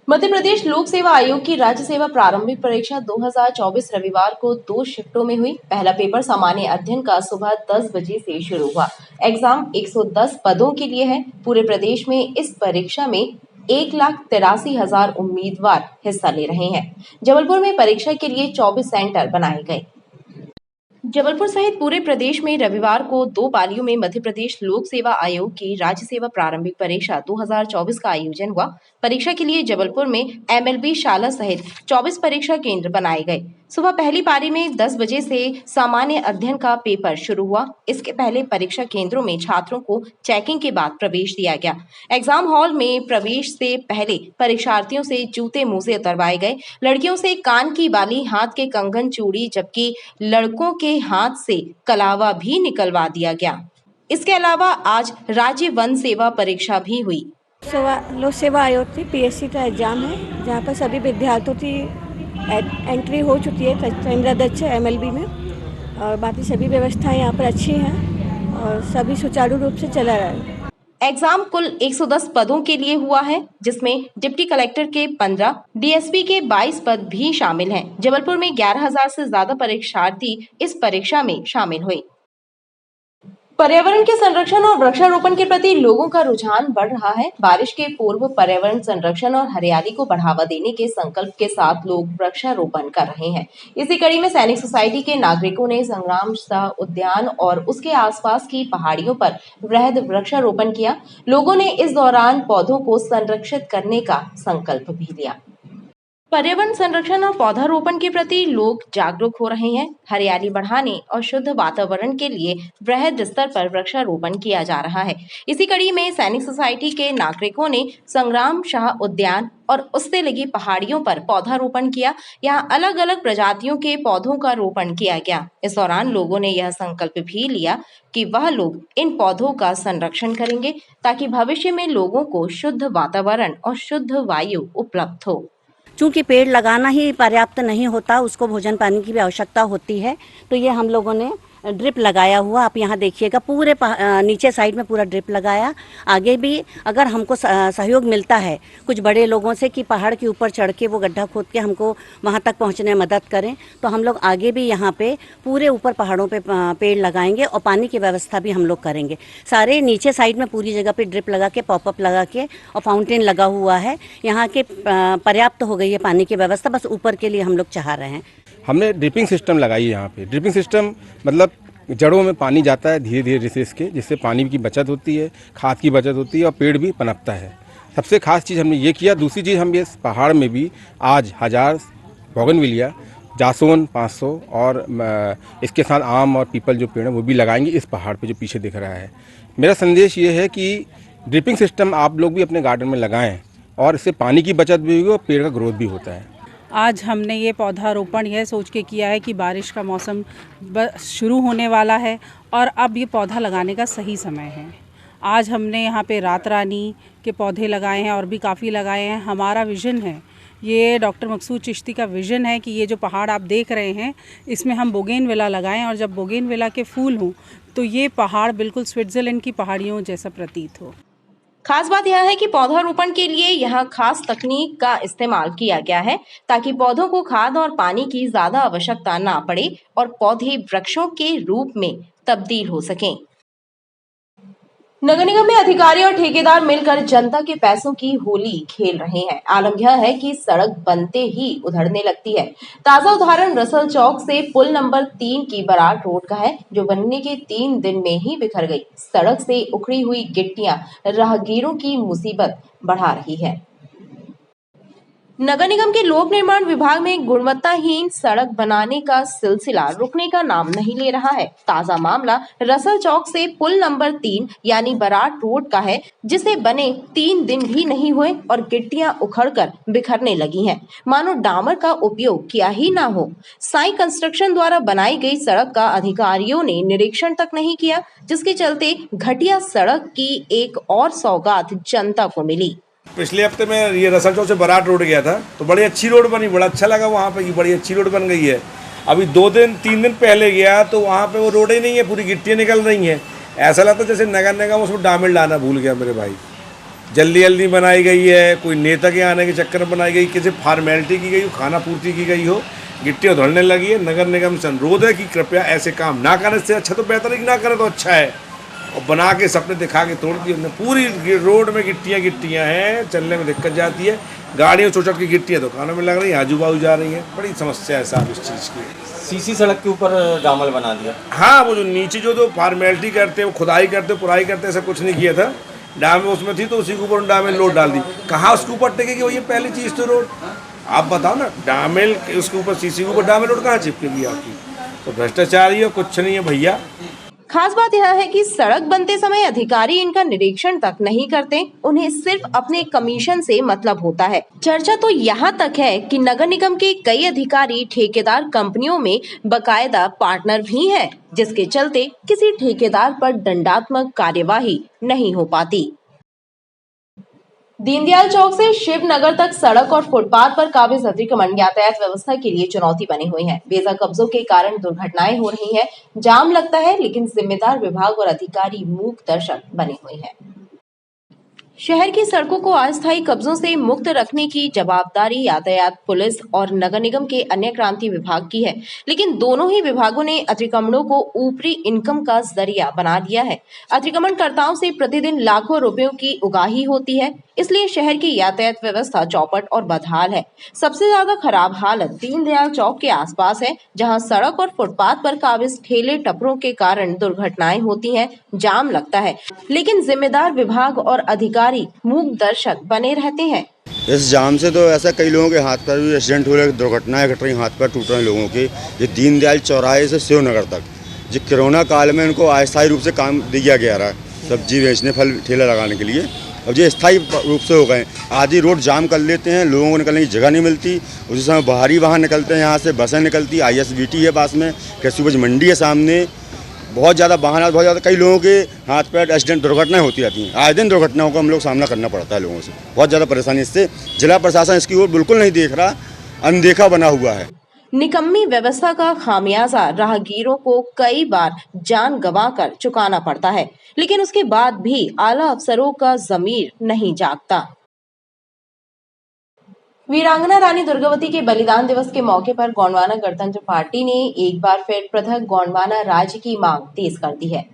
मध्य प्रदेश लोक सेवा आयोग की राज्य सेवा प्रारंभिक परीक्षा 2024 रविवार को 2 शिफ्टों में हुई। पहला पेपर सामान्य अध्ययन का सुबह 10 बजे से शुरू हुआ। एग्जाम 110 पदों के लिए है। पूरे प्रदेश में इस परीक्षा में 1,83,000 उम्मीदवार हिस्सा ले रहे हैं। जबलपुर में परीक्षा के लिए 24 सेंटर बनाए गए। जबलपुर सहित पूरे प्रदेश में रविवार को 2 पालियों में मध्य प्रदेश लोक सेवा आयोग की राज्य सेवा प्रारंभिक परीक्षा 2024 का आयोजन हुआ। परीक्षा के लिए जबलपुर में एमएलबी शाला सहित 24 परीक्षा केंद्र बनाए गए। सुबह पहली पारी में 10 बजे से सामान्य अध्ययन का पेपर शुरू हुआ। इसके पहले परीक्षा केंद्रों में छात्रों को चेकिंग के बाद प्रवेश दिया गया। एग्जाम हॉल में प्रवेश से पहले परीक्षार्थियों से जूते मोजे उतरवाए गए। लड़कियों से कान की बाली, हाथ के कंगन, चूड़ी, जबकि लड़कों के हाथ से कलावा भी निकलवा दिया गया। इसके अलावा आज राज्य वन सेवा परीक्षा भी हुई। लोक सेवा आयोग की पीएससी का एग्जाम है, जहाँ पर सभी विद्यार्थियों की एंट्री हो चुकी है केंद्राध्यक्ष एमएलबी में, और बाकी सभी व्यवस्थाएं यहाँ पर अच्छी हैं और सभी सुचारू रूप से चला रहा है। एग्जाम कुल 110 पदों के लिए हुआ है, जिसमें डिप्टी कलेक्टर के 15, डीएसपी के 22 पद भी शामिल हैं। जबलपुर में 11,000 से ज्यादा परीक्षार्थी इस परीक्षा में शामिल हुए। पर्यावरण के संरक्षण और वृक्षारोपण के प्रति लोगों का रुझान बढ़ रहा है। बारिश के पूर्व पर्यावरण संरक्षण और हरियाली को बढ़ावा देने के संकल्प के साथ लोग वृक्षारोपण कर रहे हैं। इसी कड़ी में सैनिक सोसाइटी के नागरिकों ने संग्राम शाह उद्यान और उसके आसपास की पहाड़ियों पर वृहद वृक्षारोपण किया। लोगों ने इस दौरान पौधों को संरक्षित करने का संकल्प भी लिया। पर्यावरण संरक्षण और पौधारोपण के प्रति लोग जागरूक हो रहे हैं। हरियाली बढ़ाने और शुद्ध वातावरण के लिए वृहद स्तर पर वृक्षारोपण किया जा रहा है। इसी कड़ी में सैनिक सोसाइटी के नागरिकों ने संग्राम शाह उद्यान और उससे लगी पहाड़ियों पर पौधारोपण किया। यहाँ अलग अलग प्रजातियों के पौधों का रोपण किया गया। इस दौरान लोगों ने यह संकल्प भी लिया कि वह लोग इन पौधों का संरक्षण करेंगे, ताकि भविष्य में लोगों को शुद्ध वातावरण और शुद्ध वायु उपलब्ध हो। चूँकि पेड़ लगाना ही पर्याप्त नहीं होता, उसको भोजन पानी की भी आवश्यकता होती है, तो ये हम लोगों ने ड्रिप लगाया हुआ, आप यहाँ देखिएगा, पूरे नीचे साइड में पूरा ड्रिप लगाया। आगे भी अगर हमको सहयोग मिलता है कुछ बड़े लोगों से कि पहाड़ के ऊपर चढ़ के वो गड्ढा खोद के हमको वहाँ तक पहुँचने में मदद करें, तो हम लोग आगे भी यहाँ पे पूरे ऊपर पहाड़ों पे पेड़ लगाएंगे और पानी की व्यवस्था भी हम लोग करेंगे। सारे नीचे साइड में पूरी जगह पे ड्रिप लगा के, पॉपअप लगा के और फाउंटेन लगा हुआ है। यहाँ के पर्याप्त हो गई है पानी की व्यवस्था, बस ऊपर के लिए हम लोग चाह रहे हैं। हमने ड्रिपिंग सिस्टम लगाई है यहाँ पे। ड्रिपिंग सिस्टम मतलब जड़ों में पानी जाता है धीरे धीरे रिसेस के, जिससे पानी की बचत होती है, खाद की बचत होती है और पेड़ भी पनपता है। सबसे खास चीज़ हमने ये किया। दूसरी चीज़, हम इस पहाड़ में भी आज 1000 बोगनविलिया, जासोन 500 और इसके साथ आम और पीपल जो पेड़ हैं वो भी लगाएंगे इस पहाड़ पे जो पीछे दिख रहा है। मेरा संदेश ये है कि ड्रिपिंग सिस्टम आप लोग भी अपने गार्डन में लगाएं और इससे पानी की बचत भी होगी और पेड़ का ग्रोथ भी होता है। आज हमने ये पौधारोपण यह सोच के किया है कि बारिश का मौसम शुरू होने वाला है और अब ये पौधा लगाने का सही समय है। आज हमने यहाँ पे रात रानी के पौधे लगाए हैं और भी काफ़ी लगाए हैं। हमारा विज़न है, ये डॉक्टर मकसूद चिश्ती का विज़न है कि ये जो पहाड़ आप देख रहे हैं इसमें हम बोगेनविला लगाएं और जब बोगेनविला के फूल हों तो ये पहाड़ बिल्कुल स्विट्ज़रलैंड की पहाड़ियों जैसा प्रतीत हो। खास बात यह है कि पौधारोपण के लिए यहाँ खास तकनीक का इस्तेमाल किया गया है, ताकि पौधों को खाद और पानी की ज्यादा आवश्यकता ना पड़े और पौधे वृक्षों के रूप में तब्दील हो सकें। नगर निगम में अधिकारी और ठेकेदार मिलकर जनता के पैसों की होली खेल रहे हैं। आलम यह है कि सड़क बनते ही उधड़ने लगती है। ताजा उदाहरण रसल चौक से पुल नंबर 3 की बराट रोड का है, जो बनने के 3 दिन में ही बिखर गई। सड़क से उखड़ी हुई गिट्टियां राहगीरों की मुसीबत बढ़ा रही है। नगर निगम के लोक निर्माण विभाग में गुणवत्ताहीन सड़क बनाने का सिलसिला रुकने का नाम नहीं ले रहा है। ताजा मामला रसल चौक से पुल नंबर 3 यानी बराट रोड का है, जिसे बने 3 दिन भी नहीं हुए और गिट्टियां उखड़कर बिखरने लगी हैं, मानो डामर का उपयोग किया ही ना हो। साई कंस्ट्रक्शन द्वारा बनाई गई सड़क का अधिकारियों ने निरीक्षण तक नहीं किया, जिसके चलते घटिया सड़क की एक और सौगात जनता को मिली। पिछले हफ्ते में ये रसल चौक से बराट रोड गया था, तो बड़ी अच्छी रोड बनी, बड़ा अच्छा लगा वहाँ पे कि बड़ी अच्छी रोड बन गई है। अभी 2-3 दिन पहले गया तो वहाँ पे वो रोड ही नहीं है, पूरी गिट्टियाँ निकल रही हैं। ऐसा लगता जैसे नगर निगम उसमें डामर डालना भूल गया मेरे भाई। जल्दी जल्दी बनाई गई है, कोई नेता के आने के चक्कर में बनाई गई, किसी फॉर्मेलिटी की गई हो, खाना पूर्ति की गई हो, गिट्टी उधड़ने लगी है। नगर निगम से अनुरोध है कि कृपया ऐसे काम ना करें, इससे अच्छा तो बेहतर है कि ना करें तो अच्छा है। और बना के सपने दिखा के तोड़ दिए, पूरी रोड में गिट्टियाँ हैं, चलने में दिक्कत जाती है, गाड़ियों चोचट की गिट्टियाँ दुकानों में लग रही हैं, आजू बाजू जा रही हैं, बड़ी समस्या है साहब इस चीज़ की। सीसी सड़क के ऊपर डामर बना दिया। हाँ, वो जो नीचे जो फॉर्मेलिटी करते, वो खुदाई करते, पुराई करते, ऐसा कुछ नहीं किया था। डैम उसमें थी तो उसी के ऊपर डैमेल लोड डाल दी। कहाँ उसके ऊपर टिकेगी, वही पहली चीज़ तो रोड। आप बताओ ना, डैमेल उसके ऊपर सीसी के ऊपर डैमेल रोड कहाँ चिपकेगी आपकी? तो भ्रष्टाचार ही है, कुछ नहीं है भैया। खास बात यह है कि सड़क बनते समय अधिकारी इनका निरीक्षण तक नहीं करते, उन्हें सिर्फ अपने कमीशन से मतलब होता है। चर्चा तो यहाँ तक है कि नगर निगम के कई अधिकारी ठेकेदार कंपनियों में बकायदा पार्टनर भी हैं, जिसके चलते किसी ठेकेदार पर दंडात्मक कार्यवाही नहीं हो पाती। दीनदयाल चौक से शिवनगर तक सड़क और फुटपाथ पर काबिज अतिक्रमण यातायात व्यवस्था के लिए चुनौती बनी हुई है। बेजा कब्जों के कारण दुर्घटनाएं हो रही हैं, जाम लगता है, लेकिन जिम्मेदार विभाग और अधिकारी मूक दर्शक बने हुए हैं। शहर की सड़कों को अस्थायी कब्जों से मुक्त रखने की जवाबदारी यातायात पुलिस और नगर निगम के अन्य क्रांति विभाग की है, लेकिन दोनों ही विभागों ने अतिक्रमणों को ऊपरी इनकम का जरिया बना दिया है। अतिक्रमणकर्ताओं से प्रतिदिन लाखों रुपयों की उगाही होती है, इसलिए शहर की यातायात व्यवस्था चौपट और बदहाल है। सबसे ज्यादा खराब हालत दीनदयाल चौक के आसपास है, जहां सड़क और फुटपाथ पर काबिज ठेले टपरों के कारण दुर्घटनाएं होती हैं, जाम लगता है, लेकिन जिम्मेदार विभाग और अधिकारी मूक दर्शक बने रहते हैं। इस जाम से तो ऐसा कई लोगों के हाथ पैर भी एक्सीडेंट हो रहे, दुर्घटनाएं घट रही, हाथ पैर टूट रहे हैं लोगों के। ये दीनदयाल चौराहे से शिवनगर तक जो कोरोना काल में इनको अस्थायी रूप से काम दिया गया रहा, सब्जी बेचने, फल ठेला लगाने के लिए, अब ये स्थायी रूप से हो गए। आधी रोड जाम कर लेते हैं, लोगों को निकलने की जगह नहीं मिलती। उसी समय बाहरी वाहन निकलते हैं, यहाँ से बसें निकलती, ISBT है पास में, कृषि उपज मंडी है सामने, बहुत ज़्यादा वाहन, बहुत ज़्यादा कई लोगों के हाथ पैर एक्सीडेंट दुर्घटनाएं होती रहती हैं। आए दिन दुर्घटनाओं का हम लोग सामना करना पड़ता है लोगों से, बहुत ज़्यादा परेशानी इससे। जिला प्रशासन इसकी ओर बिल्कुल नहीं देख रहा, अनदेखा बना हुआ है। निकम्मी व्यवस्था का खामियाजा राहगीरों को कई बार जान गंवाकर चुकाना पड़ता है, लेकिन उसके बाद भी आला अफसरों का ज़मीर नहीं जागता। वीरांगना रानी दुर्गावती के बलिदान दिवस के मौके पर गोंडवाना गणतंत्र पार्टी ने एक बार फिर पृथक गोंडवाना राज्य की मांग तेज कर दी है।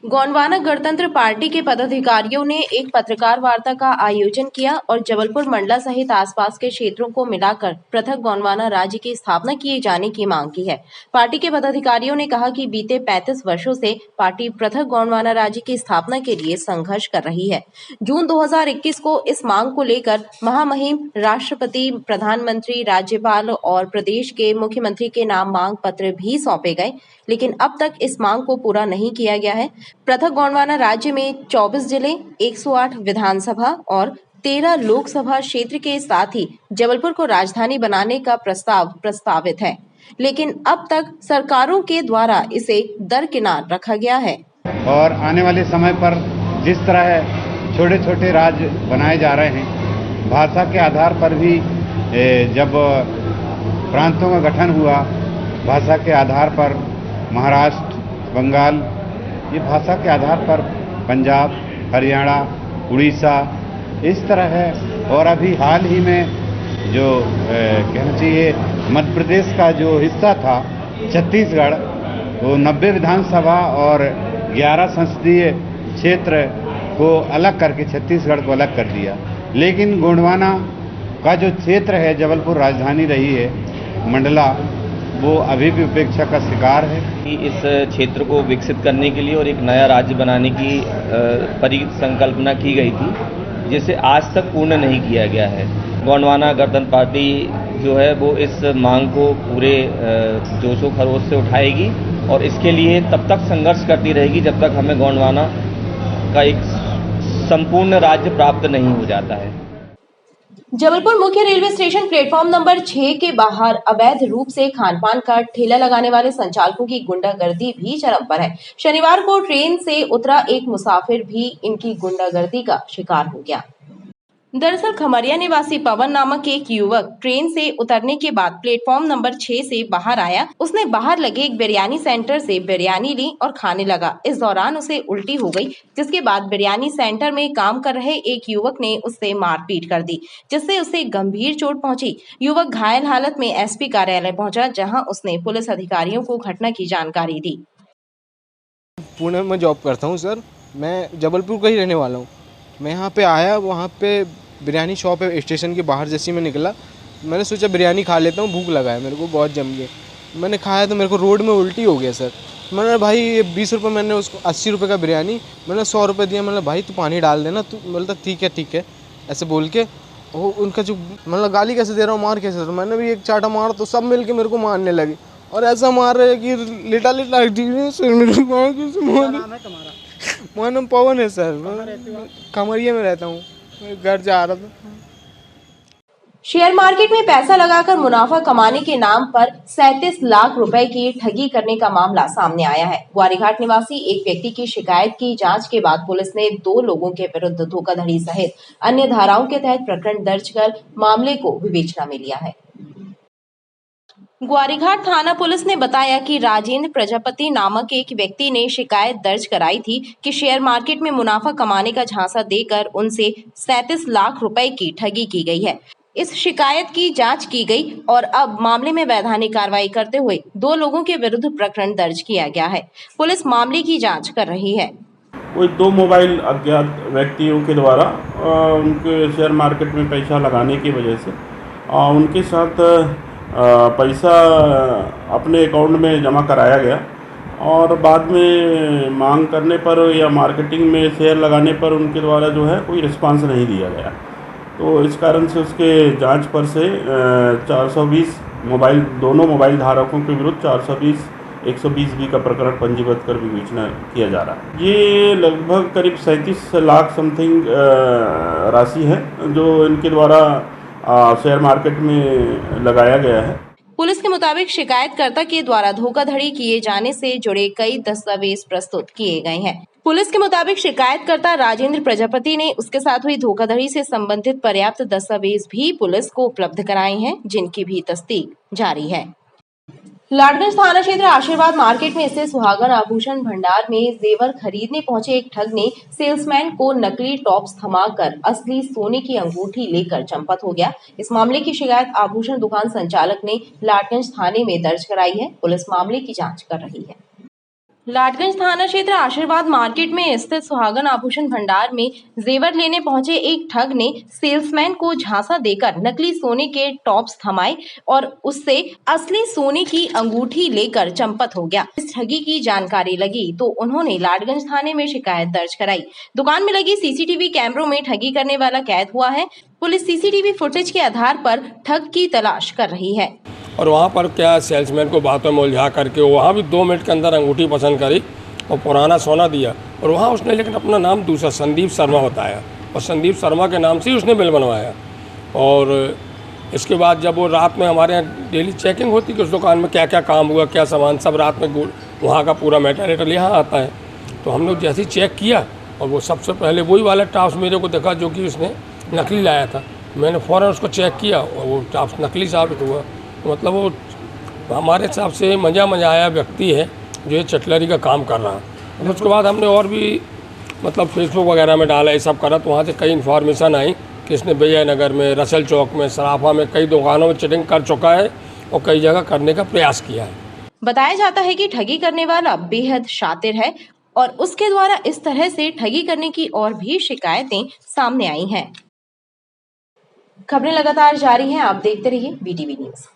गोंडवाना गणतंत्र पार्टी के पदाधिकारियों ने एक पत्रकार वार्ता का आयोजन किया और जबलपुर मंडला सहित आसपास के क्षेत्रों को मिलाकर पृथक गोंडवाना राज्य की स्थापना किए जाने की मांग की है। पार्टी के पदाधिकारियों ने कहा कि बीते 35 वर्षों से पार्टी पृथक गोंडवाना राज्य की स्थापना के लिए संघर्ष कर रही है। जून 2021 को इस मांग को लेकर महामहिम राष्ट्रपति, प्रधानमंत्री, राज्यपाल और प्रदेश के मुख्यमंत्री के नाम मांग पत्र भी सौंपे गए, लेकिन अब तक इस मांग को पूरा नहीं किया गया है। पृथक गोंडवाना राज्य में 24 जिले, 108 विधानसभा और 13 लोकसभा क्षेत्र के साथ ही जबलपुर को राजधानी बनाने का प्रस्ताव प्रस्तावित है, लेकिन अब तक सरकारों के द्वारा इसे दरकिनार रखा गया है। और आने वाले समय पर जिस तरह छोटे छोटे राज्य बनाए जा रहे हैं, भाषा के आधार पर भी जब प्रांतों का गठन हुआ, भाषा के आधार पर महाराष्ट्र, बंगाल, ये भाषा के आधार पर पंजाब, हरियाणा, उड़ीसा, इस तरह है। और अभी हाल ही में जो कहना चाहिए मध्य प्रदेश का जो हिस्सा था छत्तीसगढ़, वो 90 विधानसभा और 11 संसदीय क्षेत्र को अलग करके छत्तीसगढ़ को अलग कर दिया। लेकिन गोंडवाना का जो क्षेत्र है, जबलपुर राजधानी रही है, मंडला, वो अभी भी उपेक्षा का शिकार है। इस क्षेत्र को विकसित करने के लिए और एक नया राज्य बनाने की परिकल्पना की गई थी, जिसे आज तक पूर्ण नहीं किया गया है। गोंडवाना गणतंत्र पार्टी जो है वो इस मांग को पूरे जोशो खरोश से उठाएगी और इसके लिए तब तक संघर्ष करती रहेगी जब तक हमें गोंडवाना का एक संपूर्ण राज्य प्राप्त नहीं हो जाता है। जबलपुर मुख्य रेलवे स्टेशन प्लेटफॉर्म नंबर 6 के बाहर अवैध रूप से खानपान का ठेला लगाने वाले संचालकों की गुंडागर्दी भी चरम पर है। शनिवार को ट्रेन से उतरा एक मुसाफिर भी इनकी गुंडागर्दी का शिकार हो गया। दरअसल खमरिया निवासी पवन नामक एक युवक ट्रेन से उतरने के बाद प्लेटफॉर्म नंबर 6 से बाहर आया। उसने बाहर लगे एक बिरयानी सेंटर से बिरयानी ली और खाने लगा। इस दौरान उसे उल्टी हो गई, जिसके बाद बिरयानी सेंटर में काम कर रहे एक युवक ने उससे मारपीट कर दी, जिससे उसे गंभीर चोट पहुंची। युवक घायल हालत में एसपी कार्यालय पहुंचा, जहां उसने पुलिस अधिकारियों को घटना की जानकारी दी। पुणे में जॉब करता हूँ सर, मैं जबलपुर का ही रहने वाला हूँ। मैं यहाँ पे आया, वहाँ पे बिरयानी शॉप है, स्टेशन के बाहर जैसे मैं निकला, मैंने सोचा बिरयानी खा लेता हूँ, भूख लगा है मेरे को बहुत जम गई। मैंने खाया तो मेरे को रोड में उल्टी हो गया सर। मैंने भाई ये 20 रुपये, मैंने उसको 80 रुपये का बिरयानी मैंने 100 रुपये दिया। मैंने भाई तू पानी डाल देना, तू बोलता ठीक है ऐसे बोल के वो उनका जो मतलब गाली कैसे दे रहा हूँ, मार कैसे दे रहा हूँ। मैंने भी एक चाटा मार तो सब मिल के मेरे को मारने लगे और ऐसा मार रहे कि लिटा मेरा नाम पवन है सर, खमरिया में रहता हूँ, घर जा रहा था। शेयर मार्केट में पैसा लगाकर मुनाफा कमाने के नाम पर 37 लाख रुपए की ठगी करने का मामला सामने आया है। ग्वारीघाट निवासी एक व्यक्ति की शिकायत की जांच के बाद पुलिस ने 2 लोगों के विरुद्ध धोखाधड़ी सहित अन्य धाराओं के तहत प्रकरण दर्ज कर मामले को विवेचना में लिया है। ग्वारीघाट थाना पुलिस ने बताया कि राजेंद्र प्रजापति नामक एक व्यक्ति ने शिकायत दर्ज कराई थी कि शेयर मार्केट में मुनाफा कमाने का झांसा देकर उनसे 37 लाख रुपए की ठगी की गई है। इस शिकायत की जांच की गई और अब मामले में वैधानिक कार्रवाई करते हुए 2 लोगों के विरुद्ध प्रकरण दर्ज किया गया है। पुलिस मामले की जांच कर रही है। कोई 2 मोबाइल अज्ञात व्यक्तियों के द्वारा उनके शेयर मार्केट में पैसा लगाने की वजह से उनके साथ पैसा अपने अकाउंट में जमा कराया गया और बाद में मांग करने पर या मार्केटिंग में शेयर लगाने पर उनके द्वारा जो है कोई रिस्पांस नहीं दिया गया। तो इस कारण से उसके जांच पर से 420 मोबाइल, दोनों मोबाइल धारकों के विरुद्ध 420 120B का प्रकरण पंजीबद्ध कर विवेचना किया जा रहा है। ये लगभग करीब 37 लाख समथिंग राशि है जो इनके द्वारा शेयर मार्केट में लगाया गया है। पुलिस के मुताबिक शिकायतकर्ता के द्वारा धोखाधड़ी किए जाने से जुड़े कई दस्तावेज प्रस्तुत किए गए हैं। पुलिस के मुताबिक शिकायतकर्ता राजेंद्र प्रजापति ने उसके साथ हुई धोखाधड़ी से संबंधित पर्याप्त दस्तावेज भी पुलिस को उपलब्ध कराए हैं, जिनकी भी तस्दीक जारी है। लाडगंज थाना क्षेत्र आशीर्वाद मार्केट में स्थित सुहागन आभूषण भंडार में जेवर खरीदने पहुंचे एक ठग ने सेल्समैन को नकली टॉप्स थमाकर असली सोने की अंगूठी लेकर चंपत हो गया। इस मामले की शिकायत आभूषण दुकान संचालक ने लाडगंज थाने में दर्ज कराई है। पुलिस मामले की जांच कर रही है। लाडगंज थाना क्षेत्र आशीर्वाद मार्केट में स्थित सुहागन आभूषण भंडार में जेवर लेने पहुंचे एक ठग ने सेल्समैन को झांसा देकर नकली सोने के टॉप्स थमाए और उससे असली सोने की अंगूठी लेकर चंपत हो गया। इस ठगी की जानकारी लगी तो उन्होंने लाडगंज थाने में शिकायत दर्ज कराई। दुकान में लगी सीसीटीवी कैमरों में ठगी करने वाला कैद हुआ है। पुलिस सीसीटीवी फुटेज के आधार पर ठग की तलाश कर रही है। और वहाँ पर क्या सेल्समैन को बातों में उलझा करके वहाँ भी 2 मिनट के अंदर अंगूठी पसंद करी और पुराना सोना दिया और वहाँ उसने लेकिन अपना नाम दूसरा संदीप शर्मा बताया और संदीप शर्मा के नाम से ही उसने बिल बनवाया। और इसके बाद जब वो रात में हमारे यहाँ डेली चेकिंग होती कि उस दुकान में क्या क्या काम हुआ, क्या सामान, सब रात में वहाँ का पूरा मेटेरियल यहाँ आता है। तो हम लोग जैसे ही चेक किया और वो सबसे पहले वही वाला टॉप्स मेरे को देखा जो कि उसने नकली लाया था। मैंने फ़ौरन उसको चेक किया और वो टॉप्स नकली साबित हुआ। मतलब वो हमारे हिसाब से मज़ा आया व्यक्ति है जो ये चटलरी का काम कर रहा है। उसके बाद हमने और भी मतलब फेसबुक वगैरह में डाला, ये सब करा तो वहाँ से कई इन्फॉर्मेशन आई कि इसने विजयनगर में, रसल चौक में, सराफा में कई दुकानों में चीटिंग कर चुका है और कई जगह करने का प्रयास किया है। बताया जाता है कि ठगी करने वाला बेहद शातिर है और उसके द्वारा इस तरह से ठगी करने की और भी शिकायतें सामने आई हैं। खबरें लगातार जारी हैं, आप देखते रहिए BTV न्यूज़।